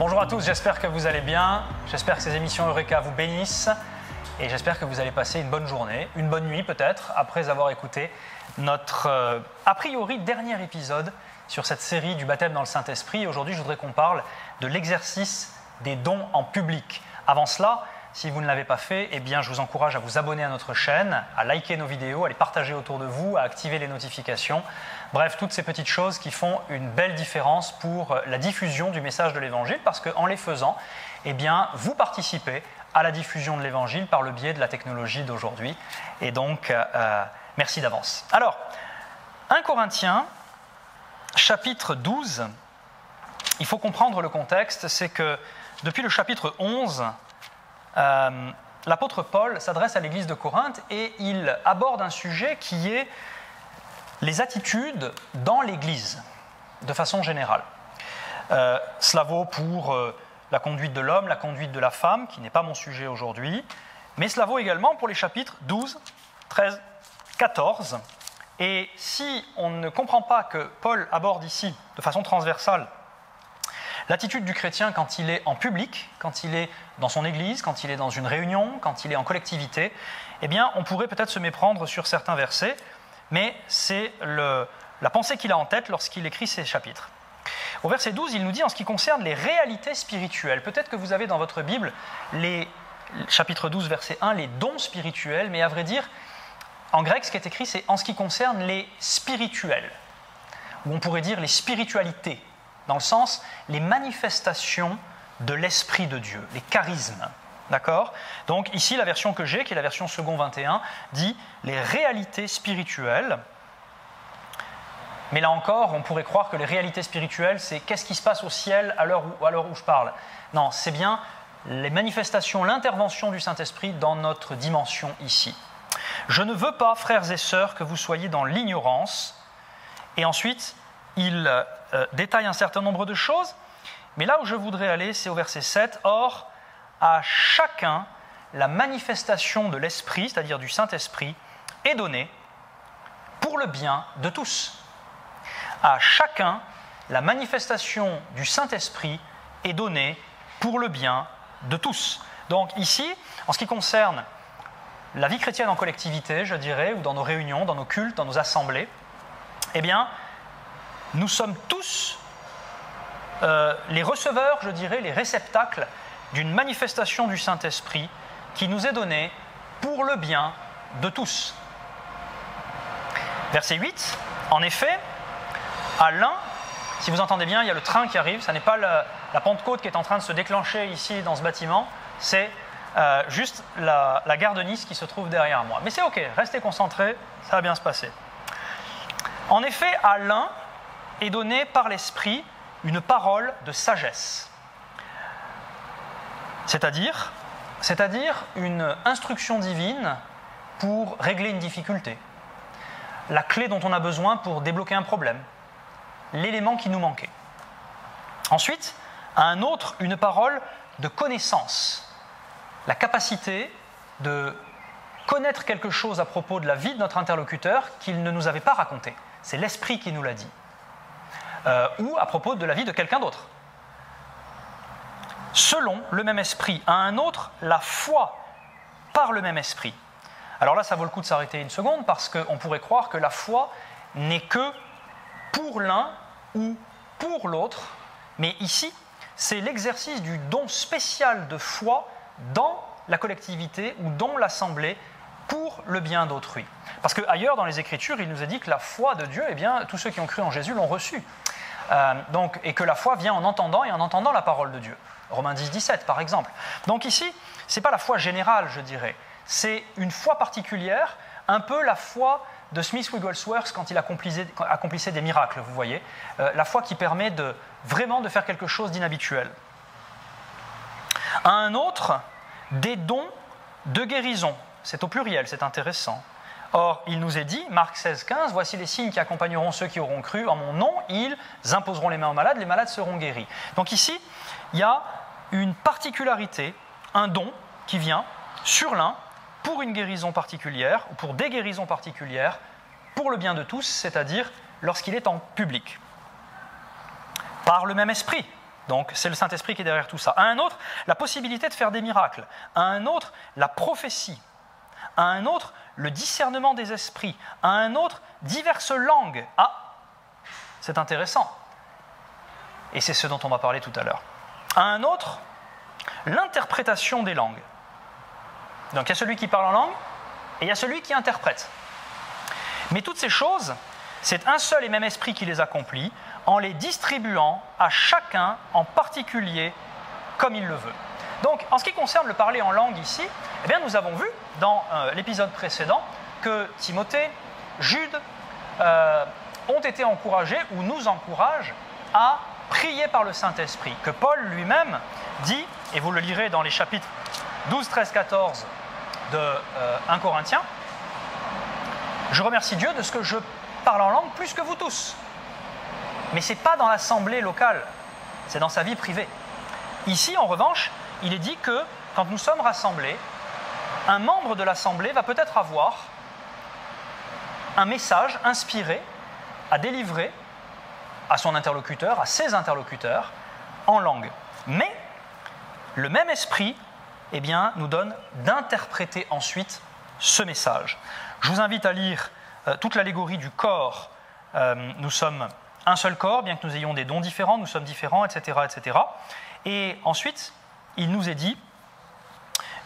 Bonjour à tous, j'espère que vous allez bien, j'espère que ces émissions Eureka vous bénissent et j'espère que vous allez passer une bonne journée, une bonne nuit peut-être, après avoir écouté notre a priori dernier épisode sur cette série du baptême dans le Saint-Esprit. Aujourd'hui, je voudrais qu'on parle de l'exercice des dons en public. Avant cela, si vous ne l'avez pas fait, eh bien, je vous encourage à vous abonner à notre chaîne, à liker nos vidéos, à les partager autour de vous, à activer les notifications. Bref, toutes ces petites choses qui font une belle différence pour la diffusion du message de l'Évangile, parce qu'en les faisant, eh bien, vous participez à la diffusion de l'Évangile par le biais de la technologie d'aujourd'hui. Et donc, merci d'avance. Alors, 1 Corinthiens, chapitre 12, il faut comprendre le contexte, c'est que depuis le chapitre 11, l'apôtre Paul s'adresse à l'église de Corinthe et il aborde un sujet qui est les attitudes dans l'église, de façon générale. Cela vaut pour la conduite de l'homme, la conduite de la femme, qui n'est pas mon sujet aujourd'hui, mais cela vaut également pour les chapitres 12, 13, 14. Et si on ne comprend pas que Paul aborde ici, de façon transversale, l'attitude du chrétien quand il est en public, quand il est dans son église, quand il est dans une réunion, quand il est en collectivité, eh bien, on pourrait peut-être se méprendre sur certains versets, mais c'est la pensée qu'il a en tête lorsqu'il écrit ces chapitres. Au verset 12, il nous dit en ce qui concerne les réalités spirituelles. Peut-être que vous avez dans votre Bible, chapitre 12, verset 1, les dons spirituels, mais à vrai dire, en grec, ce qui est écrit, c'est en ce qui concerne les spirituels, ou on pourrait dire les spiritualités, dans le sens les manifestations de l'Esprit de Dieu, les charismes. D'accord ? Donc ici, la version que j'ai, qui est la version second 21, dit les réalités spirituelles. Mais là encore, on pourrait croire que les réalités spirituelles, c'est qu'est-ce qui se passe au ciel à l'heure où je parle. Non, c'est bien les manifestations, l'intervention du Saint-Esprit dans notre dimension ici. Je ne veux pas, frères et sœurs, que vous soyez dans l'ignorance. Et ensuite, il détaille un certain nombre de choses. Mais là où je voudrais aller, c'est au verset 7. Or, à chacun, la manifestation de l'Esprit, c'est-à-dire du Saint-Esprit, est donnée pour le bien de tous. À chacun, la manifestation du Saint-Esprit est donnée pour le bien de tous. Donc ici, en ce qui concerne la vie chrétienne en collectivité, je dirais, ou dans nos réunions, dans nos cultes, dans nos assemblées, eh bien, nous sommes tous les receveurs, je dirais, les réceptacles d'une manifestation du Saint-Esprit qui nous est donnée pour le bien de tous. Verset 8, en effet, à l'un, si vous entendez bien, il y a le train qui arrive, ce n'est pas la Pentecôte qui est en train de se déclencher ici dans ce bâtiment, c'est juste la gare de Nice qui se trouve derrière moi. Mais c'est ok, restez concentrés, ça va bien se passer. En effet, à l'un est donnée par l'Esprit une parole de sagesse. C'est-à-dire une instruction divine pour régler une difficulté, la clé dont on a besoin pour débloquer un problème, l'élément qui nous manquait. Ensuite, à un autre, une parole de connaissance, la capacité de connaître quelque chose à propos de la vie de notre interlocuteur qu'il ne nous avait pas raconté. C'est l'Esprit qui nous l'a dit. Ou à propos de la vie de quelqu'un d'autre. Selon le même esprit, à un autre, la foi par le même esprit. Alors là, ça vaut le coup de s'arrêter une seconde parce qu'on pourrait croire que la foi n'est que pour l'un ou pour l'autre, mais ici, c'est l'exercice du don spécial de foi dans la collectivité ou dans l'assemblée pour le bien d'autrui. Parce qu'ailleurs, dans les Écritures, il nous est dit que la foi de Dieu, eh bien, tous ceux qui ont cru en Jésus l'ont reçue. Et que la foi vient en entendant et en entendant la parole de Dieu. Romains 10, 17, par exemple. Donc ici, ce n'est pas la foi générale, je dirais. C'est une foi particulière, un peu la foi de Smith Wigglesworth quand il accomplissait des miracles, vous voyez. La foi qui permet vraiment de faire quelque chose d'inhabituel. À un autre, des dons de guérison. C'est au pluriel, c'est intéressant. Or, il nous est dit, Marc 16, 15, « Voici les signes qui accompagneront ceux qui auront cru en mon nom, ils imposeront les mains aux malades, les malades seront guéris. » Donc ici, il y a une particularité, un don qui vient sur l'un pour une guérison particulière, ou pour des guérisons particulières, pour le bien de tous, c'est-à-dire lorsqu'il est en public. Par le même esprit, Donc c'est le Saint-Esprit qui est derrière tout ça. À un autre, la possibilité de faire des miracles. À un autre, la prophétie. À un autre, le discernement des esprits. À un autre, diverses langues. Ah, c'est intéressant. Et c'est ce dont on va parler tout à l'heure. À un autre, l'interprétation des langues. Donc il y a celui qui parle en langue et il y a celui qui interprète. Mais toutes ces choses, c'est un seul et même esprit qui les accomplit en les distribuant à chacun en particulier comme il le veut. Donc en ce qui concerne le parler en langue ici, eh bien, nous avons vu dans l'épisode précédent que Timothée, Jude ont été encouragés ou nous encouragent à prier par le Saint-Esprit, que Paul lui-même dit, et vous le lirez dans les chapitres 12, 13, 14 de 1 Corinthiens, « Je remercie Dieu de ce que je parle en langue plus que vous tous. » Mais ce n'est pas dans l'assemblée locale, c'est dans sa vie privée. Ici, en revanche, il est dit que quand nous sommes rassemblés, un membre de l'assemblée va peut-être avoir un message inspiré à délivrer à son interlocuteur, à ses interlocuteurs, en langue. Mais le même esprit, eh bien, nous donne d'interpréter ensuite ce message. Je vous invite à lire toute l'allégorie du corps. Nous sommes un seul corps, bien que nous ayons des dons différents, nous sommes différents, etc., etc. Et ensuite, il nous est dit,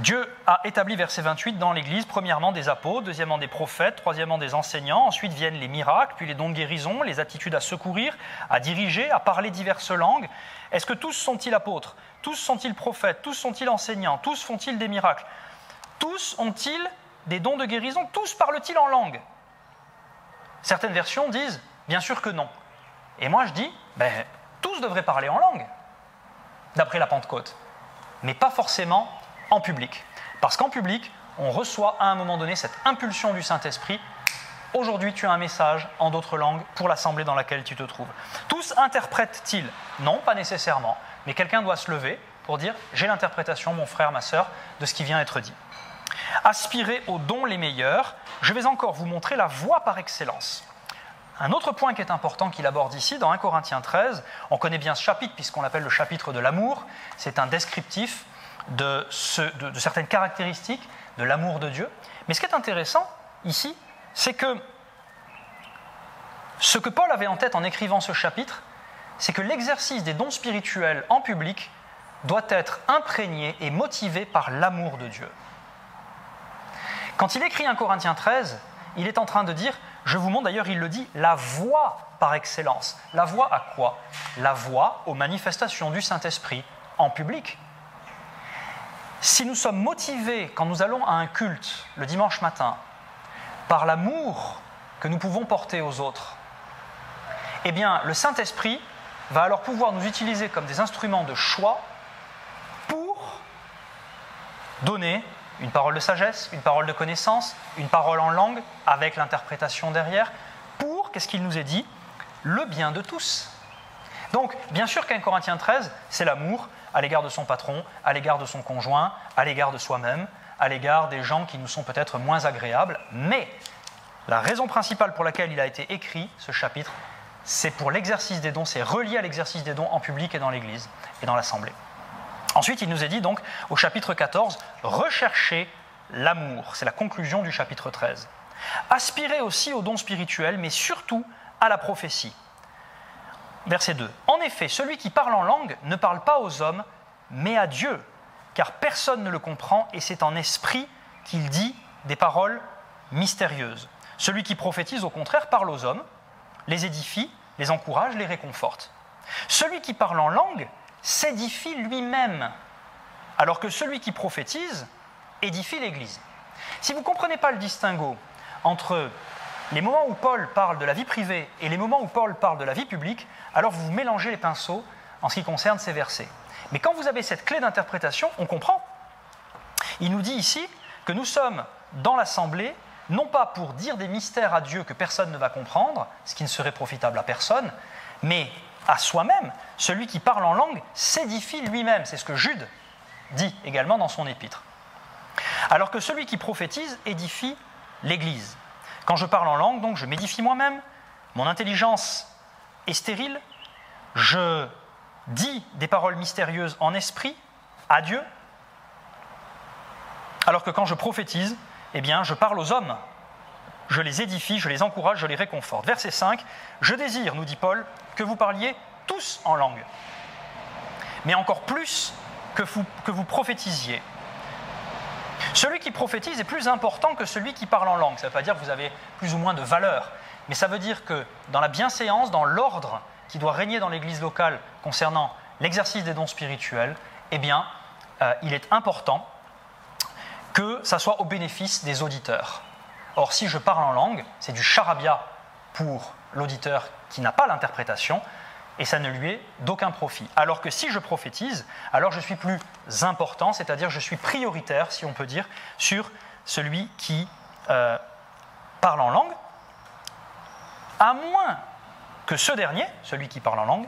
Dieu a établi, verset 28, dans l'Église, premièrement des apôtres, deuxièmement des prophètes, troisièmement des enseignants, ensuite viennent les miracles, puis les dons de guérison, les attitudes à secourir, à diriger, à parler diverses langues. Est-ce que tous sont-ils apôtres? Tous sont-ils prophètes? Tous sont-ils enseignants? Tous font-ils des miracles? Tous ont-ils des dons de guérison? Tous parlent-ils en langue? Certaines versions disent, bien sûr que non. Et moi je dis, tous devraient parler en langue, d'après la Pentecôte, mais pas forcément en public. Parce qu'en public, on reçoit à un moment donné cette impulsion du Saint-Esprit. Aujourd'hui, tu as un message en d'autres langues pour l'assemblée dans laquelle tu te trouves. Tous interprètent-ils? Non, pas nécessairement. Mais quelqu'un doit se lever pour dire « J'ai l'interprétation, mon frère, ma sœur, de ce qui vient d'être dit. » Aspirez aux dons les meilleurs. Je vais encore vous montrer la voie par excellence. Un autre point qui est important qu'il aborde ici, dans 1 Corinthiens 13, on connaît bien ce chapitre puisqu'on l'appelle le chapitre de l'amour. C'est un descriptif de certaines caractéristiques de l'amour de Dieu. Mais ce qui est intéressant ici, c'est que ce que Paul avait en tête en écrivant ce chapitre, c'est que l'exercice des dons spirituels en public doit être imprégné et motivé par l'amour de Dieu. Quand il écrit 1 Corinthiens 13, il est en train de dire, je vous montre d'ailleurs, il le dit, la voie par excellence. La voie à quoi? La voie aux manifestations du Saint-Esprit en public. Si nous sommes motivés, quand nous allons à un culte le dimanche matin, par l'amour que nous pouvons porter aux autres, eh bien, le Saint-Esprit va alors pouvoir nous utiliser comme des instruments de choix pour donner une parole de sagesse, une parole de connaissance, une parole en langue, avec l'interprétation derrière, pour, qu'est-ce qu'il nous est dit? Le bien de tous. Donc, bien sûr qu'un Corinthiens 13, c'est l'amour à l'égard de son patron, à l'égard de son conjoint, à l'égard de soi-même, à l'égard des gens qui nous sont peut-être moins agréables, mais la raison principale pour laquelle il a été écrit, ce chapitre, c'est pour l'exercice des dons, c'est relié à l'exercice des dons en public et dans l'Église et dans l'Assemblée. Ensuite, il nous est dit donc, au chapitre 14, recherchez l'amour. C'est la conclusion du chapitre 13. Aspirez aussi aux dons spirituels, mais surtout à la prophétie. Verset 2. En effet, celui qui parle en langue ne parle pas aux hommes, mais à Dieu, car personne ne le comprend, et c'est en esprit qu'il dit des paroles mystérieuses. Celui qui prophétise, au contraire, parle aux hommes, les édifie, les encourage, les réconforte. Celui qui parle en langue s'édifie lui-même, alors que celui qui prophétise édifie l'Église. Si vous ne comprenez pas le distinguo entre les moments où Paul parle de la vie privée et les moments où Paul parle de la vie publique, alors vous mélangez les pinceaux en ce qui concerne ces versets. Mais quand vous avez cette clé d'interprétation, on comprend. Il nous dit ici que nous sommes dans l'assemblée, non pas pour dire des mystères à Dieu que personne ne va comprendre, ce qui ne serait profitable à personne, mais à soi-même. Celui qui parle en langue s'édifie lui-même. C'est ce que Jude dit également dans son épître. Alors que celui qui prophétise édifie l'Église. Quand je parle en langue, donc, je m'édifie moi-même, mon intelligence est stérile, je dit des paroles mystérieuses en esprit à Dieu, alors que quand je prophétise, eh bien, je parle aux hommes, je les édifie, je les encourage, je les réconforte. Verset 5, « Je désire, nous dit Paul, que vous parliez tous en langue, mais encore plus que vous prophétisiez. » Celui qui prophétise est plus important que celui qui parle en langue. Ça ne veut pas dire que vous avez plus ou moins de valeur, mais ça veut dire que dans la bienséance, dans l'ordre qui doit régner dans l'Église locale concernant l'exercice des dons spirituels, eh bien, il est important que ça soit au bénéfice des auditeurs. Or, si je parle en langue, c'est du charabia pour l'auditeur qui n'a pas l'interprétation, et ça ne lui est d'aucun profit. Alors que si je prophétise, alors je suis plus important, c'est-à-dire je suis prioritaire, si on peut dire, sur celui qui parle en langue, à moins que ce dernier, celui qui parle en langue,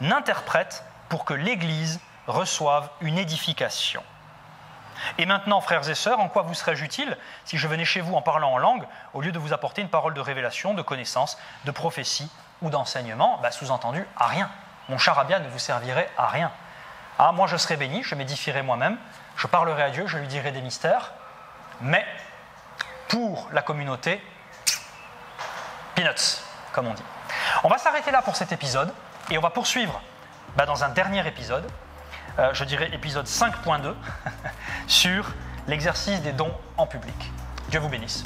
n'interprète pour que l'Église reçoive une édification. Et maintenant, frères et sœurs, en quoi vous serais-je utile si je venais chez vous en parlant en langue, au lieu de vous apporter une parole de révélation, de connaissance, de prophétie ou d'enseignement? Sous-entendu, à rien. Mon charabia ne vous servirait à rien. Ah, moi je serais béni, je m'édifierais moi-même, je parlerai à Dieu, je lui dirai des mystères, mais pour la communauté, peanuts, comme on dit. On va s'arrêter là pour cet épisode, et on va poursuivre dans un dernier épisode, je dirais épisode 5.2, sur l'exercice des dons en public. Dieu vous bénisse.